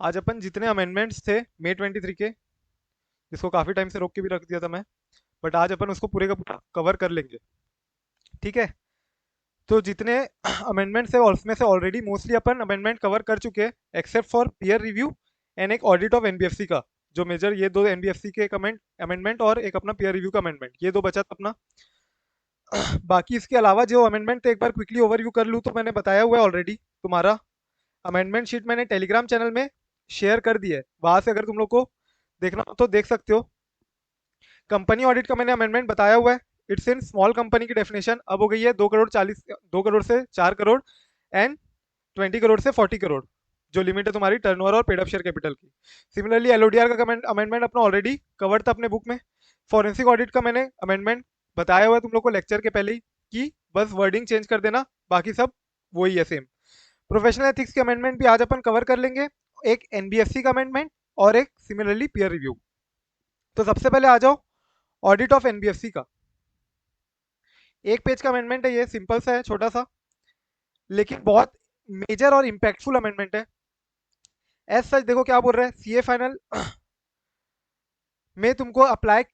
आज अपन जितने अमेंडमेंट्स थे मई 23 के, जिसको काफी टाइम से रोक के भी रख दिया था मैं, बट आज अपन उसको पूरे का पूरा कवर कर लेंगे। ठीक है। तो जितने अमेंडमेंट्स है उसमें से ऑलरेडी मोस्टली अपन अमेंडमेंट कवर कर चुके हैं, except for peer review and एक ऑडिट ऑफ एनबीएफसी का। जो मेजर ये दो एनबीएफसी के अमेंडमेंट और एक अपना पीयर रिव्यू का अमेंडमेंट, ये दो बचा था अपना। बाकी इसके अलावा जो अमेंडमेंट थे एक बार क्विकली ओवरव्यू कर लूँ तो मैंने बताया हुआ है ऑलरेडी। तुम्हारा अमेंडमेंट शीट मैंने टेलीग्राम चैनल में शेयर कर दी है, वहां से अगर तुम लोग को देखना हो तो देख सकते हो। कंपनी ऑडिट का मैंने अमेंडमेंट बताया हुआ है। इट्स इन स्मॉल कंपनी की डेफिनेशन अब हो गई है 2 करोड़ 40, 2 करोड़ से 4 करोड़ एंड 20 करोड़ से 40 करोड़, जो लिमिट है तुम्हारी टर्नओवर और पेड अप शेयर कैपिटल की। सिमिलरली एलओडीआर का अमेंडमेंट अपना ऑलरेडी कवर था अपने बुक में। फॉरेंसिक ऑडिट का मैंने अमेंडमेंट बताया हुआ है तुम लोग को लेक्चर के पहले ही, कि बस वर्डिंग चेंज कर देना, बाकी सब वही है सेम। प्रोफेशनल एथिक्स के अमेंडमेंट भी आज अपन कवर कर लेंगे, एक एनबीएफसी का अमेंडमेंट और एक सिमिलरली पीयर रिव्यू। तो सबसे पहले आ जाओ ऑडिट ऑफ एनबीएफसी का। एक पेज का अमेंडमेंट है, ये सिंपल सा है, छोटा सा, लेकिन बहुत मेजर और इम्पैक्टफुल अमेंडमेंट है। एज सच देखो क्या बोल रहा है सीए फाइनल में तुमको अप्लाई।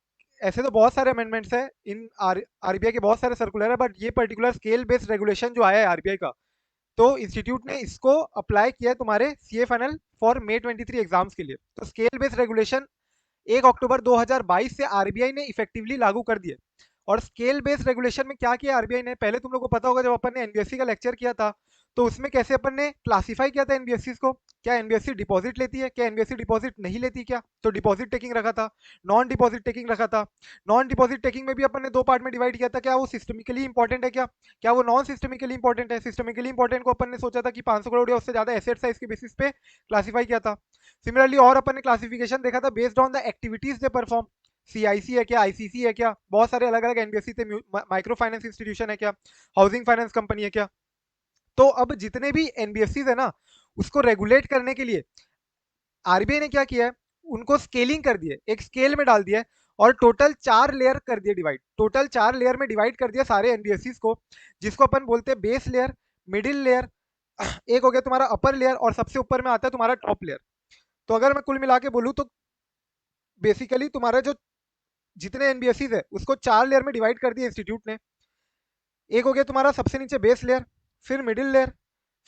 ऐसे तो बहुत सारे अमेंडमेंट्स है इन आरबीआई के, बहुत सारे सर्कुलर है, बट ये पर्टिकुलर स्केल बेस्ड रेगुलेशन जो आया है आरबीआई का, तो इंस्टीट्यूट ने इसको अप्लाई किया है तुम्हारे CA final for May 23 exams के लिए। तो स्केल बेस्ड रेगुलेशन 1 अक्टूबर 2022 से आरबीआई ने इफेक्टिवली लागू कर दिए। और स्केल बेस्ड रेगुलेशन में क्या किया आरबीआई ने, पहले तुम लोग को पता होगा जब अपन ने एनबीएफसी का लेक्चर किया था, तो उसमें कैसे अपन ने क्लासिफाई किया था एनबीएफसी को। क्या एनबीएफसी डिपॉजिट लेती है, क्या एनबीएफसी डिपॉजिट नहीं लेती, क्या तो डिपॉजिट टेकिंग रखा था, नॉन डिपॉजिट टेकिंग रखा था। नॉन डिपॉजिट टेकिंग में भी अपन ने दो पार्ट में डिवाइड किया था, क्या वो सिस्टमिकली इंपॉर्टेंट है, क्या वो नॉन सिस्टमिकली इंपॉर्टेंट है। सिस्टमिकली इंपॉर्टेंट को अपन ने सोचा था कि 500 करोड़ या उससे ज्यादा एसेट साइज के बेसिस पे क्लासिफाई किया था। सिमिलरली और अपन ने क्लासिफिकेशन देखा था based on the activities they perform. CIC है क्या, आईसीसी है क्या, बहुत सारे अलग अलग एनबीएफसी थे, माइक्रो फाइनेंस इंस्टीट्यूशन है क्या, हाउसिंग फाइनेंस कंपनी है क्या। तो अब जितने भी एनबीएफसी है ना, उसको रेगुलेट करने के लिए आरबीआई ने क्या किया है, उनको स्केलिंग कर दिए, एक स्केल में डाल दिया है, और टोटल 4 लेयर कर दिए डिवाइड। टोटल 4 लेयर में डिवाइड कर दिया सारे एनबीएफसी को, जिसको अपन बोलते हैं बेस लेयर, मिडिल लेयर, एक हो गया तुम्हारा अपर लेयर, और सबसे ऊपर में आता है तुम्हारा टॉप लेयर। तो अगर मैं कुल मिला के बोलूँ तो बेसिकली तुम्हारा जो जितने एनबीएफसी है उसको 4 लेयर में डिवाइड कर दिया इंस्टीट्यूट ने। एक हो गया तुम्हारा सबसे नीचे बेस लेयर, फिर मिडिल लेयर,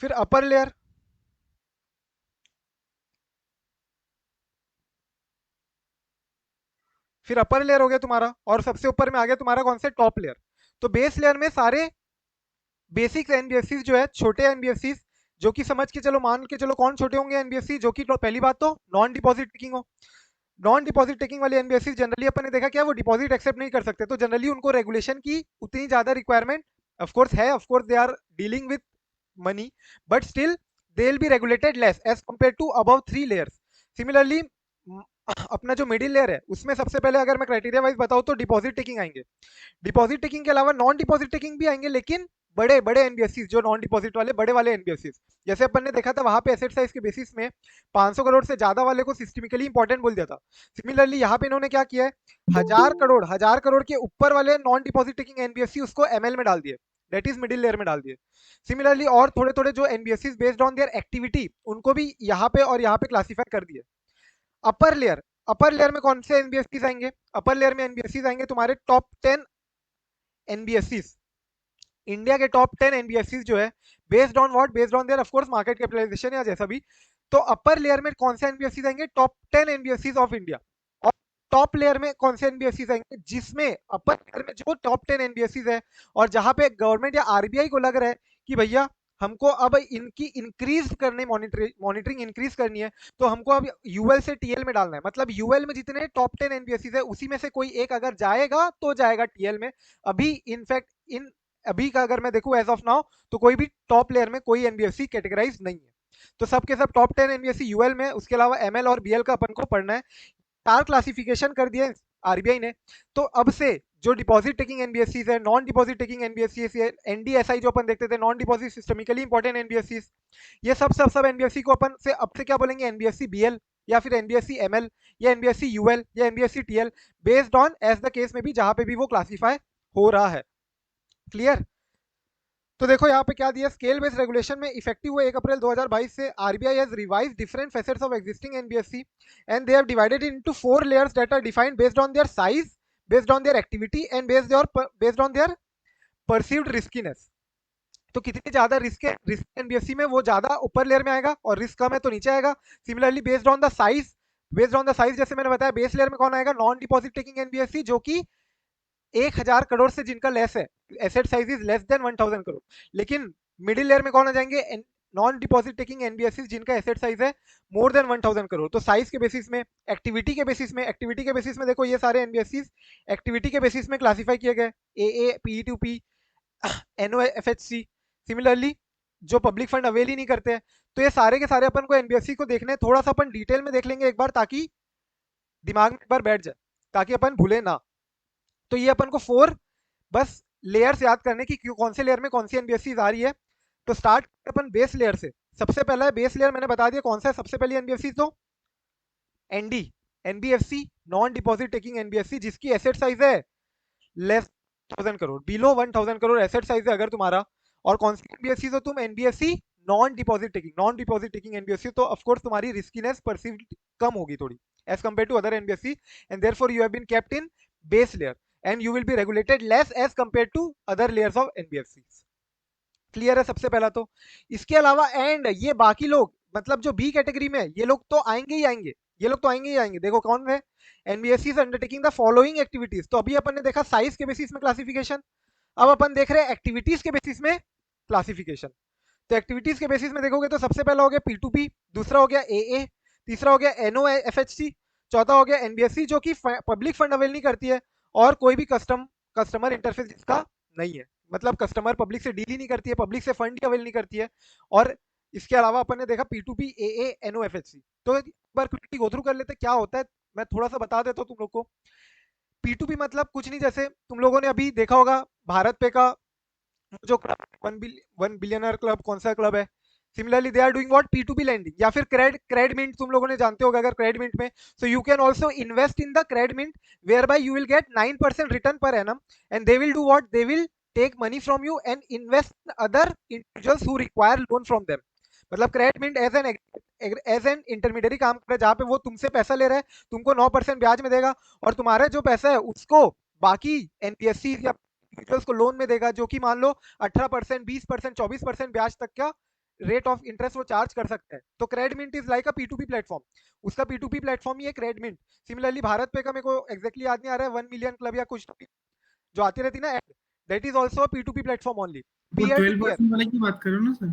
फिर अपर लेयर, फिर अपर लेयर हो गया तुम्हारा, और सबसे ऊपर में आ गया तुम्हारा कौन से टॉप लेयर। तो बेस लेयर में सारे बेसिक एनबीएफसी जो है, छोटे एनबीएफसी, जो कि समझ के चलो, मान के चलो कौन छोटे होंगे एनबीएफसी, जो कि पहली बात तो नॉन डिपॉजिट टेकिंग हो। नॉन डिपॉजिट टेकिंग वाले एनबीएफसी जनरली अपन ने देखा क्या, वो डिपॉजिट एक्सेप्ट नहीं कर सकते, तो जनरली उनको रेगुलेशन की उतनी ज्यादा रिक्वायरमेंट ऑफकोर्स है, of course they are dealing with money, but still they will be regulated less as compare to above 3 layers. Similarly अपना जो मिडिल लेयर है उसमें सबसे पहले अगर मैं क्राइटेरिया वाइज बताऊं तो डिपॉजिट टेकिंग आएंगे। डिपॉजिट टेकिंग के अलावा नॉन डिपॉजिट टेकिंग भी आएंगे, लेकिन बड़े बड़े एनबीएफसी, जो नॉन डिपॉजिट वाले बड़े वाले एनबीएफसी, जैसे अपन ने देखा था वहां पे एसेट साइज के बेसिस में 500 करोड़ से ज्यादा वाले को सिस्टमिकली इंपॉर्टेंट बोल दिया था। सिमिलरली यहाँ पे इन्होंने क्या किया है, 1000 करोड़ के ऊपर वाले नॉन डिपॉजिट टेकिंग एनबीएफसी उसको एमएल में डाल दिए, डेट इज मिडिल लेयर में डाल दिए। सिमिलरली और थोड़े थोड़े जो NBFC based on their activity, उनको भी यहाँ पे और यहाँ पे क्लासिफाई कर दिए। अपर लेयर, अपर लेयर में कौन से एनबीएफसी आएंगे, अपर लेयर में एनबीएफसी आएंगे तुम्हारे टॉप 10 एनबीएफसी, इंडिया के टॉप 10 एनबीएफसी जो है, based on what, based on their of course market capitalisation या जैसा भी। तो अपर लेयर में कौन से एनबीएफसी आएंगे, टॉप 10 एनबीएफसी ऑफ इंडिया। और टॉप लेयर में कौन से एनबीएफसी आएंगे, जिसमें अपर लेयर में जो टॉप 10 एनबीएफसी है, और जहां पे गवर्नमेंट या आरबीआई को लग रहा है कि भैया हमको अब इनकी इंक्रीज करने, मॉनिटरिंग इंक्रीज करनी है, तो हमको अब यूएल से टीएल में डालना है। मतलब यूएल में जितने टॉप 10 एनबीएफसी है उसी में से कोई एक अगर जाएगा तो जाएगा टीएल में। अभी इनफैक्ट इन अभी का अगर मैं देखूं एज ऑफ नाउ, तो कोई भी टॉप लेयर में कोई एनबीएफसी कैटेगराइज नहीं है। तो सबके सब टॉप 10 एनबीएफसी यूएल में, उसके अलावा एमएल और बीएल का अपन को पढ़ना है। चार क्लासिफिकेशन कर दिए आरबीआई ने। तो अब से जो डिपॉजिट टेकिंग एनबीएफसी है, नॉन डिपॉजिट टेकिंग एनबीएफसी है, एनडीएसआई जो अपन देखते थे, non deposit systemically important NBFC, ये सब एनबीएफसी को अपन से अब से क्या बोलेंगे, एनबीएफसी बीएल, या फिर एनबीएफसी एमएल, या एनबीएफसी यूएल, या NBFC TL, based on as the case में भी जहां पे भी वो क्लासीफाई हो रहा है। क्लियर। तो देखो यहाँ पे क्या दिया, स्केल बेस्ड रेगुलेशन में इफेक्टिव हुए 1 अप्रैल 2022 से RBI has revise different facets of existing NBFC and they have divided into 4 layers that are defined based on their size, based on their activity and based on their perceived riskiness. तो कितनी ज्यादा risk है, risk NBFC में वो ज्यादा ऊपर layer में आएगा और रिस्क कम है तो नीचे आएगा। Similarly based on the size जैसे मैंने बताया, बेस लेयर में कौन आएगा, नॉन डिपॉजिट टेकिंग एनबीएफसी जो कि 1,000 करोड़ से जिनका लेस है, asset size is less than 1,000 crore. लेकिन मिडिल लेयर में कौन आ जाएंगे, नॉन डिपॉजिट टेकिंग एनबीएफसी जिनका एसेट साइज है मोर देन 1,000 करोड़। तो साइज के बेसिस में, एक्टिविटी के बेसिस में देखो ये सारे एनबीएफसी एक्टिविटी के बेसिस में क्लासीफाई किए गए, a a P to P NOFHC. Similarly जो पब्लिक फंड अवेल ही नहीं करते हैं, तो ये सारे के सारे अपन को एनबीएफसी को देखने, थोड़ा सा अपन डिटेल में देख लेंगे एक बार, ताकि दिमाग में एक बार बैठ जाए, ताकि अपन भूले ना। तो ये अपन को 4 बस लेयर्स याद करने की, कौन से लेयर में कौन सी एनबीएफसी आ रही है। तो स्टार्ट अपन बेस लेयर से। सबसे पहला है बेस लेयर, मैंने बता दिया कौन सा है सबसे पहली एनबीएफसी, तो ND, NBFC non deposit taking NBFC जिसकी एसेट साइज है less 1,000 crore, below 1,000 crore asset size है अगर तुम्हारा। और कौन सी एनबीएफसी, तो तुम NBFC non deposit taking NBFC, तो ऑफकोर्स तुम्हारी रिस्कीनेस परसीव्ड कम होगी थोड़ी as compare to other NBFC, and therefore you have been kept in base layer and you will be regulated less as compare to other layers of NBFC. Clear है सबसे पहला तो। इसके अलावा एंड ये बाकी लोग, मतलब जो बी कैटेगरी में ये लोग तो आएंगे ही आएंगे, ये लोग तो आएंगे ही आएंगे। देखो कौन है, NBFC is undertaking the following activities. तो अभी अपन ने देखा साइज के बेसिस में क्लासिफिकेशन, अब अपन देख रहे हैं एक्टिविटीज के बेसिस में क्लासिफिकेशन। तो एक्टिविटीज के बेसिस में देखोगे तो सबसे पहला हो गया पी टू पी, दूसरा हो गया ए, तीसरा हो गया एनओएफएचसी, चौथा हो गया एनबीएफसी जो कि पब्लिक फंड अवेल नहीं करती है और कोई भी कस्टमर इंटरफेस जिसका नहीं है, मतलब कस्टमर पब्लिक से डील ही नहीं करती है, पब्लिक से फंड ही अवेल नहीं करती है। और इसके अलावा अपन ने देखा पी टू पी, ए एनओएफएचसी। तो एक बार क्विकली गो थ्रू कर लेते क्या होता है, मैं थोड़ा सा बता देता हूँ तुम लोग को। पी टू पी मतलब कुछ नहीं, जैसे तुम लोगों ने अभी देखा होगा भारत पे का जो क्लब 1 बिलियनर क्लब, कौन सा क्लब है, similarly they are doing what, P to P lending, या फिर क्रेड मिंट तुम लोगों ने जानते होगा अगर क्रेड मिंट में। So you can also invest in the Cred Mint whereby you will get 9% return per annum and they will do what, they will take money from you and invest other individuals who require loan from them. मतलब Cred Mint as an intermediary काम कर रहा है, जहाँ पे वो तुमसे पैसा ले रहा है, तुमको 9% ब्याज में देगा और तुम्हारा जो पैसा है उसको बाकी एनपीएससी या इंडिविजुअल्स को लोन में देगा, जो कि मान लो 18%, 20%, 24% ब्याज तक का रेट ऑफ इंटरेस्ट वो चार्ज कर सकता है। तो CredMint is like a P platform, उसका पी प्लेटफॉर्म ही है क्रेडमिंट। सिमिलरली भारत पे का मेरे को एग्जैक्टली याद नहीं आ रहा है, 1 मिलियन क्लब या कुछ जो आती रहती ना, that is also P platform only, वो peer to twelve peer. Percent वाले की बात करो ना सर,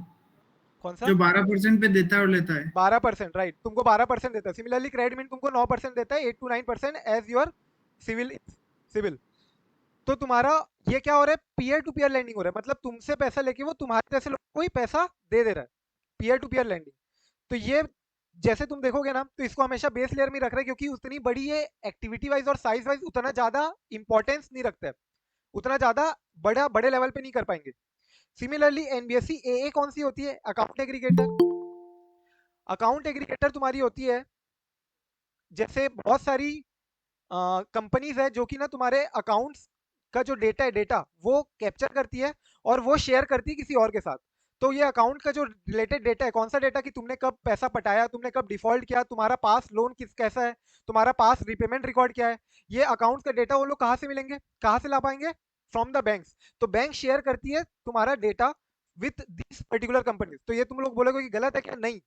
कौन सा, जो 12% पे देता है और लेता है। 12%, राइट, तुमको 12% देता है। सिमिलरली क्रेडमिंट तुमको 9% देता है, 8 to 9% as your CIBIL CIBIL. तो तुम्हारा ये क्या हो रहा है, पीयर टू पीयर लैंडिंग हो रहा है, मतलब तुमसे पैसा लेके वो तुम्हारे जैसे लोगों को ही पैसा दे दे रहा है, पीयर टू पीयर लैंडिंग। तो ये जैसे तुम देखोगे ना, तो इसको हमेशा बेस लेयर में रख रहे हैं क्योंकि उतनी बड़ी ये एक्टिविटी वाइज और साइज वाइज उतना ज्यादा इंपॉर्टेंस नहीं रखता है, उतना ज्यादा बड़े लेवल पे नहीं कर पाएंगे। सिमिलरली एनबीएफसी ए कौन सी होती है, अकाउंट एग्रीगेटर। अकाउंट एग्रीगेटर तुम्हारी होती है, जैसे बहुत सारी कंपनीज है जो कि ना तुम्हारे अकाउंट्स का जो डेटा है, डेटा वो कैप्चर करती है और वो शेयर करती है किसी और के साथ। तो ये अकाउंट का जो रिलेटेड डेटा है, कौन सा डेटा, कि तुमने कब पैसा पटाया, तुमने कब डिफॉल्ट किया, तुम्हारा पास लोन किस कैसा है, तुम्हारा पास रिपेमेंट रिकॉर्ड क्या है, ये अकाउंट का डेटा वो लोग कहाँ से मिलेंगे, कहाँ से ला पाएंगे, फ्रॉम द बैंक्स। तो बैंक शेयर करती है तुम्हारा data with this particular companies. तो ये तुम लोग बोलोगे कि गलत है क्या, नहीं,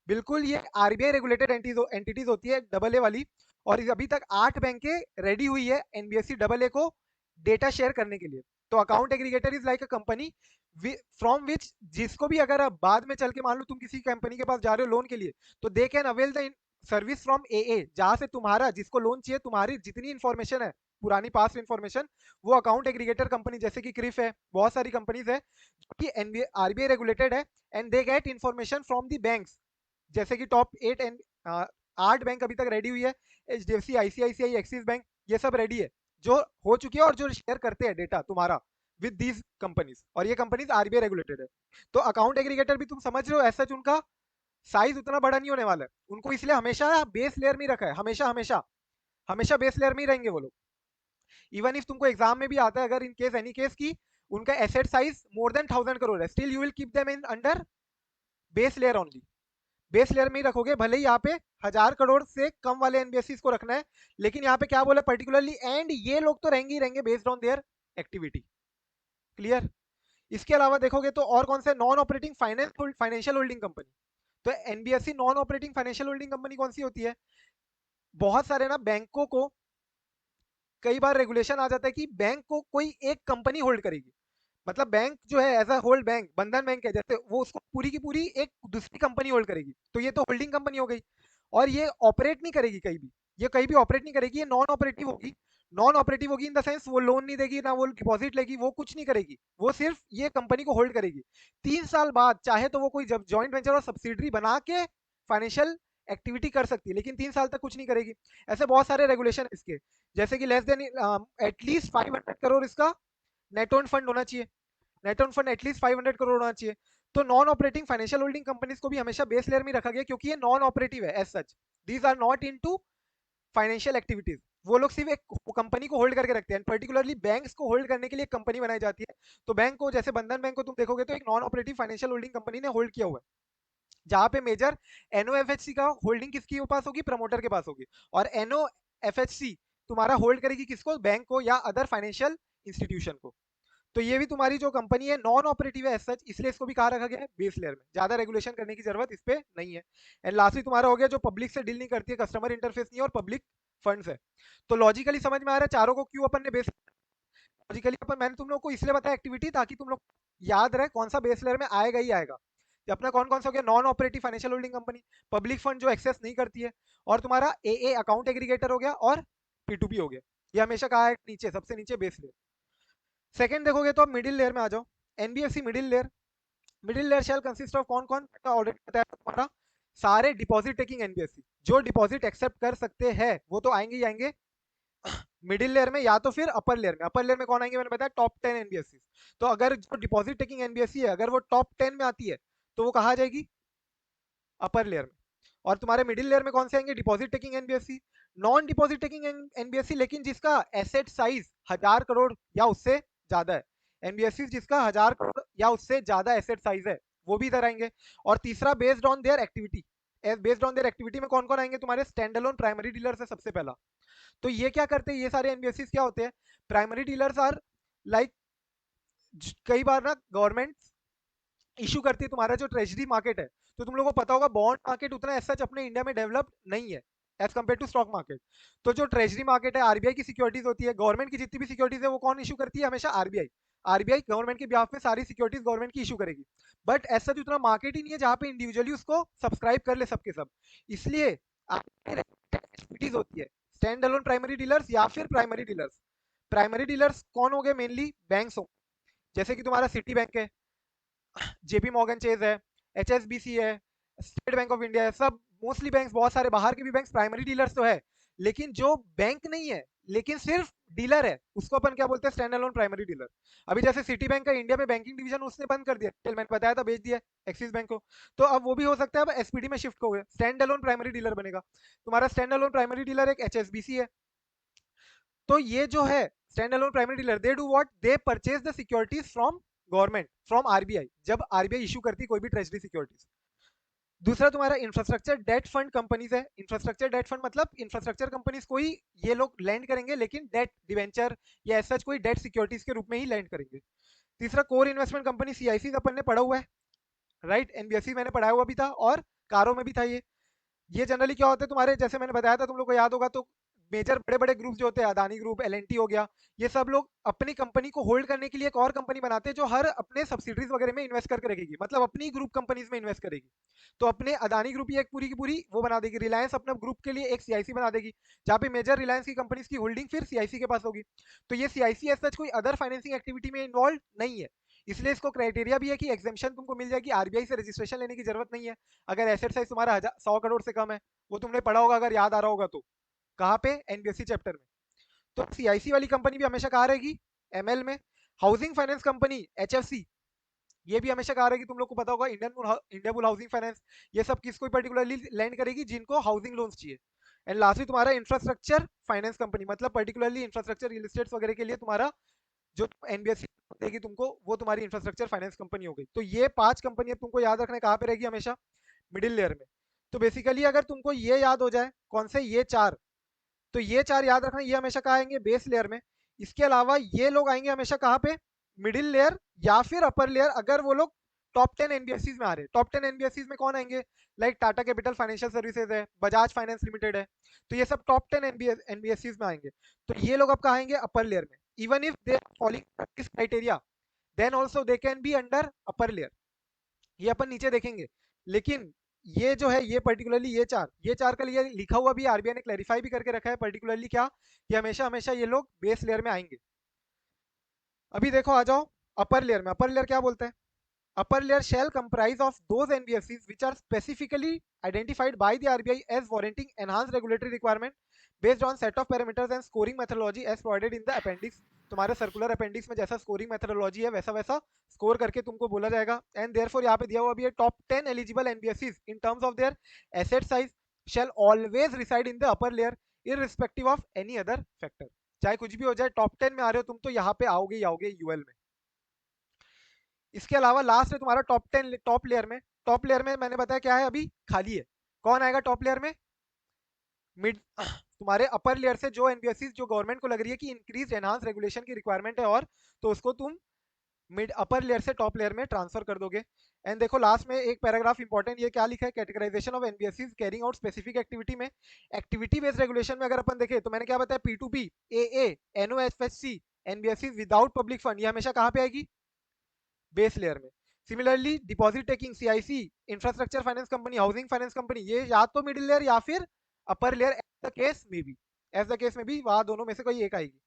बिल्कुल ये आरबीआई रेगुलेटेड एंटिटीज होती है डबल ए वाली। और अभी तक 8 बैंकें रेडी हुई है एनबीएफसी डबल ए को डेटा शेयर करने के लिए। तो account aggregator is like a company from which, जिसको भी अगर आप बाद में चल के मान लो तुम किसी कंपनी के पास जा रहे हो लोन के लिए, तो they can avail the service from a, जहां से तुम्हारा जिसको लोन चाहिए तुम्हारी जितनी इंफॉर्मेशन है, पुरानी पास्ट इंफॉर्मेशन, वो अकाउंट एग्रीगेटर कंपनी जैसे कि क्रिफ है, बहुत सारी कंपनीज है जो कि आरबीआई रेगुलेटेड है, and they get information from the banks. जैसे कि टॉप 8 एंड 8 बैंक अभी तक रेडी हुई है, H D F C, ICICI, Axis bank, ये सब रेडी है, जो हो चुकी है और जो शेयर करते हैं डेटा तुम्हारा विद दीज कंपनीज, और ये कंपनीज आरबीआई रेगुलेटेड है। तो अकाउंट एग्रीगेटर भी तुम समझ रहे हो, ऐसा उनका साइज उतना बड़ा नहीं होने वाला है, उनको इसलिए हमेशा बेस लेयर में रखा है, हमेशा हमेशा हमेशा बेस लेयर में ही रहेंगे वो लोग। इवन इफ तुमको एग्जाम में भी आता है, अगर इन केस एनी केस की उनका asset size more than 1000 crore है, still you will keep them in under base layer only. Base layer में ही रखोगे, भले ही यहाँ पे 1000 करोड़ से कम वाले एनबीएफसी को रखना है, लेकिन यहाँ पे क्या बोला पर्टिकुलरली, एंड ये लोग तो रहेंगे ही रहेंगे based on their activity. Clear? इसके अलावा देखोगे तो और कौन से non operating financial holding company. तो NBFC non operating financial holding company कौन सी होती है? बहुत सारे ना बैंकों को कई बार रेगुलेशन आ जाता है कि बैंक को कोई एक कंपनी होल्ड करेगी। मतलब बैंक जो है एज अ होल्ड बैंक, बंधन बैंक है जैसे, वो उसको पूरी की पूरी एक दूसरी कंपनी होल्ड करेगी, तो ये तो होल्डिंग कंपनी हो गई। और ये ऑपरेट नहीं करेगी कहीं भी, ये कहीं भी ऑपरेट नहीं करेगी, ये नॉन ऑपरेटिव होगी। नॉन ऑपरेटिव होगी इन द सेंस वो लोन नहीं देगी, ना वो डिपॉजिट लेगी, वो कुछ नहीं करेगी, वो सिर्फ ये कंपनी को होल्ड करेगी। 3 साल बाद चाहे तो वो कोई जब जॉइंट वेंचर और सब्सिडरी बना के फाइनेंशियल एक्टिविटी कर सकती है, लेकिन 3 साल तक कुछ नहीं करेगी। ऐसे बहुत सारे रेगुलेशन इसके, जैसे कि लेस देन एटलीस्ट 500 करोड़ इसका नेट ओन फंड होना चाहिए, net own fund at least 500 crore होना चाहिए। तो non operating financial holding companies को भी हमेशा बेस लेयर में रखा गया, क्योंकि ये नॉन ऑपरेटिव है as such, these are not into financial activities. वो लोग सिर्फ एक कंपनी को होल्ड करके रखते हैं, पर्टिकुलरली बैंक्स को होल्ड करने के लिए एक कंपनी बनाई जाती है। तो बैंक को, जैसे बंधन बैंक को तुम देखोगे तो एक non operative financial holding company ने होल्ड किया हुआ है, जहां पे मेजर एनओएफएचसी का होल्डिंग किसके पास होगी? प्रमोटर के पास होगी। और एनओएफएचसी तुम्हारा होल्ड करेगी किसको? बैंक को या अदर फाइनेंशियल इंस्टीट्यूशन को। तो ये भी तुम्हारी जो कंपनी है नॉन ऑपरेटिव है एज सच, इसलिए इसको भी कहा रखा गया है बेस लेयर में, ज्यादा रेगुलेशन करने की जरूरत इस पे नहीं है। एंड लास्टली तुम्हारा हो गया जो पब्लिक से डील नहीं करती है, कस्टमर इंटरफेस नहीं है और पब्लिक फंड्स है। तो लॉजिकली समझ में आ रहा है चारों को क्यों अपन ने बेस, लॉजिकली अपन, मैंने तुम लोग को इसलिए बताया एक्टिविटी ताकि तुम लोग याद रहे कौन सा बेस लेयर में आएगा ही आएगा। ये अपना कौन कौन सा हो गया? Non operative financial holding company, public fund जो एक्सेस नहीं करती है, और तुम्हारा ए अकाउंट एग्रीगेटर हो गया, और पी हो गया। ये हमेशा कहा है नीचे, सबसे नीचे बेस लेयर। सेकंड देखोगे तो अब मिडिल लेयर में आ जाओ, NBFC middle layer. Middle layer shell consist of कौन कौन? ऑलरेडी बताया तुम्हारा, सारे डिपॉजिट टेकिंग एनबीएफसी जो डिपॉजिट एक्सेप्ट कर सकते हैं वो तो आएंगे ही आएंगे मिडिल लेयर में, या तो फिर अपर लेयर में। अपर लेयर में कौन आएंगे? मैंने बताया टॉप 10 एनबीएफसी। तो अगर जो डिपॉजिट टेकिंग एनबीएफसी है अगर वो टॉप 10 में आती है तो वो कहा जाएगी अपर लेयर में। और तुम्हारे मिडिल लेयर में कौन से आएंगे? Deposit taking NBFC, non deposit taking NBFC लेकिन जिसका एसेट साइज 1000 करोड़ या उससे ज्यादा है, एनबीएफसी जिसका 1000 करोड़ या उससे ज्यादा एसेट साइज है, वो भी इधर आएंगे। और तीसरा based on their activity, based on their activity में कौन कौन आएंगे? तुम्हारे स्टैंड अलोन प्राइमरी डीलर से सबसे पहला। तो ये क्या करते हैं? ये सारे एनबीएफसी क्या होते हैं? प्राइमरी डीलर्स आर लाइक, कई बार ना गवर्नमेंट इशू करती है तुम्हारा जो ट्रेजरी मार्केट है, तो तुम लोगों को पता होगा बॉन्ड मार्केट उतना ऐसा अपने इंडिया में डेवलप नहीं है as compare to stock market. तो जो ट्रेजरी मार्केट है, आरबीआई की सिक्योरिटीज होती है, गवर्नमेंट की जितनी भी सिक्योरिटीज है वो कौन इशू करती है? हमेशा आरबीआई। आरबीआई गवर्नमेंट के बिहाफ में सारी सिक्योरिटीज गवर्नमेंट की इशू करेगी, बट ऐसा उतना मार्केट ही नहीं है जहां पे इंडिविजुअली उसको सब्सक्राइब कर ले सबके सब। इसलिए एक्टिविटीज होती है स्टैंड अलोन प्राइमरी डीलर्स या फिर प्राइमरी डीलर्स। प्राइमरी डीलर्स कौन हो गए? मेनली बैंक्स हो, जैसे कि तुम्हारा सिटी बैंक है, जेपी मॉर्गन चेज है, एचएसबीसी है, स्टेट बैंक ऑफ इंडिया है, सब मोस्टली बैंक्स, बहुत सारे बाहर के भी बैंक्स प्राइमरी डीलर्स तो है। लेकिन जो बैंक नहीं है लेकिन सिर्फ डीलर है उसको अपन क्या बोलते हैं? Stand alone primary dealer. अभी जैसे सिटी बैंक का इंडिया में बैंकिंग डिवीजन उसने बंद कर दिया, मैंने बताया था, बेच दिया एक्सिस बैंक को, तो अब वो भी हो सकता है अब एसपीडी में शिफ्ट हो गया, स्टैंड अलोन प्राइमरी डीलर बनेगा। तुम्हारा स्टैंड अलोन प्राइमरी डीलर एक एचएसबीसी है। तो ये जो है stand alone primary dealer, they do what? They purchase the securities from government, from RBI, जब आरबीआई इशू करती है कोई भी ट्रेजरी सिक्योरिटीज। दूसरा तुम्हारा इंफ्रास्ट्रक्चर डेट फंड कंपनीज है। इंफ्रास्ट्रक्चर डेट फंड मतलब इंफ्रास्ट्रक्चर कंपनीज को ही ये लोग लैंड करेंगे, लेकिन डेट डिवेंचर या ऐसा कोई डेट सिक्योरिटीज के रूप में ही लैंड करेंगे। तीसरा कोर इन्वेस्टमेंट कंपनी, सीआईसी अपन ने पढ़ा हुआ है, राइट? एनबीएफसी मैंने पढ़ाया हुआ भी था और कारों में भी था ये जनरली क्या होते हैं तुम्हारे, जैसे मैंने बताया था तुम लोग को याद होगा, तो मेजर बड़े बड़े ग्रुप जो होते हैं, अदानी ग्रुप, एलएनटी हो गया, ये सब लोग अपनी कंपनी को होल्ड करने के लिए एक और कंपनी बनाते हैं जो हर अपने सब्सिडीज वगैरह में इन्वेस्ट करके रखेगी, मतलब अपनी ग्रुप कंपनीज में इन्वेस्ट करेगी। तो अपने अदानी ग्रुप ही एक पूरी की पूरी वो बना देगी, रिलायंस अपना ग्रुप के लिए एक सीआईसी बना देगी, जहाँ पे मेजर रिलायंस की कंपनीज की होल्डिंग फिर सीआईसी के पास होगी। तो ये सीआईसी एज सच कोई अदर फाइनेंसिंग एक्टिविटी में इन्वॉल्व नहीं है, इसलिए इसको क्राइटेरिया भी है कि एग्जेम्पशन तुमको मिल जाएगी, आरबीआई से रजिस्ट्रेशन लेने की जरूरत नहीं है अगर एसेट साइज तुम्हारा 100 करोड़ से कम है। वो तुमने पढ़ा होगा अगर याद आ रहा होगा तो, कहाँ पे? एनबीएफसी चैप्टर में। तो सीआईसी वाली कंपनी भी हमेशा कहाँ रहेगी? एमएल में। हाउसिंग फाइनेंस कंपनी एचएफसी, ये भी हमेशा कहा रहेगी, तुम लोग को पता होगा इंडिया बुल हाउसिंग फाइनेंस, ये सब किसको पर्टिकुलरली लैंड करेगी? जिनको हाउसिंग लोन्स चाहिए। एंड लास्टली तुम्हारा इंफ्रास्ट्रक्चर फाइनेंस कंपनी, मतलब पर्टिकुलरली इंफ्रास्ट्रक्चर रियल एस्टेट वगैरह के लिए तुम्हारा जो एनबीएफसी देगी तुमको वो तुम्हारी इंफ्रास्ट्रक्चर फाइनेंस कंपनी हो गई। तो ये 5 कंपनी अब तुमको याद रखना कहाँ पे रहेगी हमेशा, मिडिल लेयर में। तो बेसिकली अगर तुमको ये याद हो जाए कौन से, ये 4, तो ये 4 याद रखना, ये हमेशा कहाँ आएंगे, बेस लेयर में। इसके अलावा ये लोग आएंगे हमेशा कहाँ पे, मिडिल लेयर या फिर अपर लेयर, अगर वो लोग टॉप 10 एनबीएफसीज में आ रहे हैं। टॉप 10 एनबीएफसीज में कौन आएंगे, like Tata capital financial services है, बजाज फाइनेंस लिमिटेड है, तो ये सब टॉप 10 एनबीएफसीज में आएंगे। तो ये लोग अब कहाँ आएंगे, अपर लेयर में। Even if they following this criteria then also they can be under upper layer, ये अपन नीचे देखेंगे। लेकिन ये जो है, ये पर्टिकुलरली ये चार का लिए लिखा हुआ भी, आरबीआई ने क्लैरिफाई भी करके रखा है पर्टिकुलरली क्या, कि हमेशा हमेशा ये लोग बेस लेयर में आएंगे। अभी देखो आ जाओ अपर लेयर में। अपर लेयर क्या बोलते हैं, upper layer shall comprise of those NBFCs which are specifically identified by the RBI as warranting enhanced regulatory requirement based on set of parameters and scoring methodology as provided in the appendix। तुम्हारे circular appendix में जैसा scoring methodology है वैसा वैसा score करके तुमको बोला जाएगा। एंड देयरफॉर यहाँ पे दिया हुआ भी है, top 10 eligible NBFCs in terms of their asset size shall always reside in the upper layer irrespective of any other factor. चाहे कुछ भी हो जाए, टॉप 10 में आ रहे हो तुम तो यहाँ पे आओगे ही आओगे यूएल में। इसके अलावा लास्ट है तुम्हारा टॉप 10 टॉप लेयर में। टॉप लेयर में मैंने बताया क्या है, अभी खाली है। कौन आएगा टॉप लेयर में, मिड तुम्हारे अपर लेयर से जो एनबीएफसी जो गवर्नमेंट को लग रही है कि इंक्रीज एनहांस रेगुलेशन की रिक्वायरमेंट है, और तो उसको तुम मिड अपर लेयर से टॉप लेयर में ट्रांसफर कर दोगे। एंड देखो लास्ट में एक पैराग्राफ इंपॉर्टेंट, ये क्या लिखा है, categorisation of NBFC carrying out specific activity में। एक्टिविटी बेस्ड रेगुलेशन में अगर अपन देखें तो मैंने क्या बताया, P2B, AA, NOFSC, NBFC without public fund, ये हमेशा कहाँ पे आएगी, बेस लेयर में। Similarly deposit taking, CIC, infrastructure finance company, housing finance company, ये या तो मिडिल लेयर या फिर upper layer, as the case में भी, एज द केस में भी वहां दोनों में से कोई एक आएगी।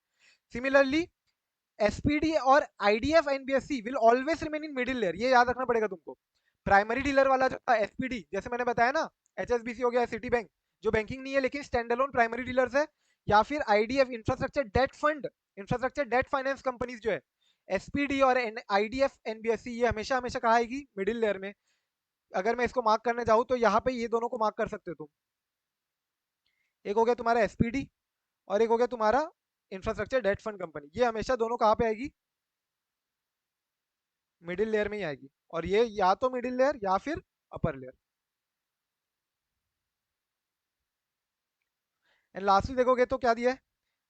सिमिलरली एसपीडी और IDF NBFC will always remain in middle layer, ये याद रखना पड़ेगा तुमको। प्राइमरी डीलर वाला जो था एसपीडी, जैसे मैंने बताया ना, एचएसबीसी हो गया, सिटी बैंक जो बैंकिंग नहीं है लेकिन स्टैंड अलोन प्राइमरी डीलर्स है, या फिर IDF infrastructure debt fund, infrastructure debt finance companies जो है, एसपीडी और आईडीएफ एनबीएफसी, ये हमेशा हमेशा कहा आएगी, मिडिल लेयर में। अगर मैं इसको मार्क करने जाऊं तो यहाँ पे ये दोनों को मार्क कर सकते हो तुम। एक हो गया तुम्हारा एसपीडी और एक हो गया तुम्हारा इंफ्रास्ट्रक्चर डेट फंड कंपनी, ये हमेशा दोनों कहाँ पे आएगी, मिडिल लेयर में ही आएगी। और ये या तो मिडिल लेयर या फिर अपर लेयर। एंड लास्टली देखोगे तो क्या दिया है,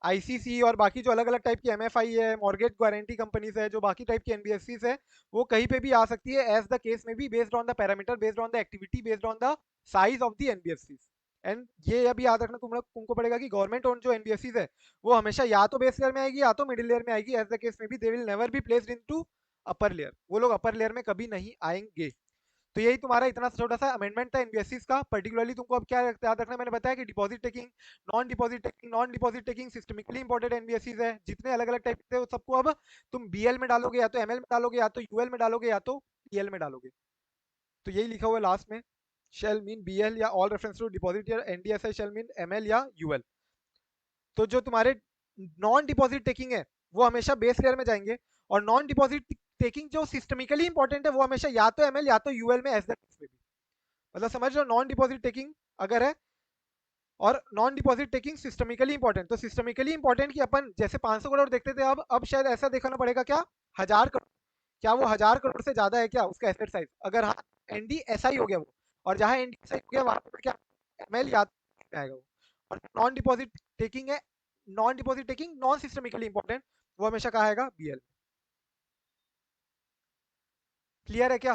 आईसीसी और बाकी जो अलग अलग टाइप की एमएफआई है, मॉर्गेज गारंटी कंपनीज है, जो बाकी टाइप की एनबीएफसीज है, वो कहीं पे भी आ सकती है एज द केस में भी, based on the parameter, based on the activity, based on the size of the NBFCs. And ये अभी याद रखना तुमको पड़ेगा कि गवर्नमेंट ओन जो एनबीएफसीज है वो हमेशा या तो बेस लेयर में आएगी या तो मिडिल लेयर में आएगी, एज द केस में भी they will never be placed into upper layer, वो लोग अपर लेयर में कभी नहीं आएंगे। तो यही तुम्हारा इतना छोटा सा अमेंडमेंट था एनबीएफसीज का। पर्टिकुलरली तुमको अब क्या याद रखना, मैंने बताया कि deposit taking, non deposit taking systemically important NBFCs है, जितने अलग अलग टाइप थे सबको अब तुम बीएल में डालोगे, या तो एमएल में डालोगे, या तो यूएल में डालोगे, या तो पीएल में डालोगे। तो यही लिखा हुआ है लास्ट में, शेल मीन बीएल या ऑल रेफरेंस टू डिपॉजिट, या एनडीएसआई शेल मीन एमएल या यूएल। तो जो तुम्हारे नॉन डिपॉजिट टेकिंग है वो हमेशा बेस लेयर में जाएंगे, और नॉन डिपॉजिट टेकिंग जो सिस्टमिकली इंपॉर्टेंट है वो हमेशा या तो एमएल या तो यूएल में, एज द केस में भी। मतलब समझ लो, नॉन डिपॉजिट टेकिंग अगर है और non deposit taking systemically important, तो सिस्टमिकली इंपॉर्टेंट की अपन जैसे 500 करोड़ देखते थे, अब शायद ऐसा देखना पड़ेगा क्या, 1000 करोड़, क्या वो 1000 करोड़ से ज्यादा है क्या उसका एसेट साइज, अगर हाँ एनडी ऐसा ही हो गया वो, और जहां एनडी ऐसा ही हो गया वहां पर क्या एमएल याद आएगा वो। और नॉन डिपॉजिट टेकिंग है, non deposit taking non systemically important, वो हमेशा कहा आएगा बीएल। क्लियर है क्या।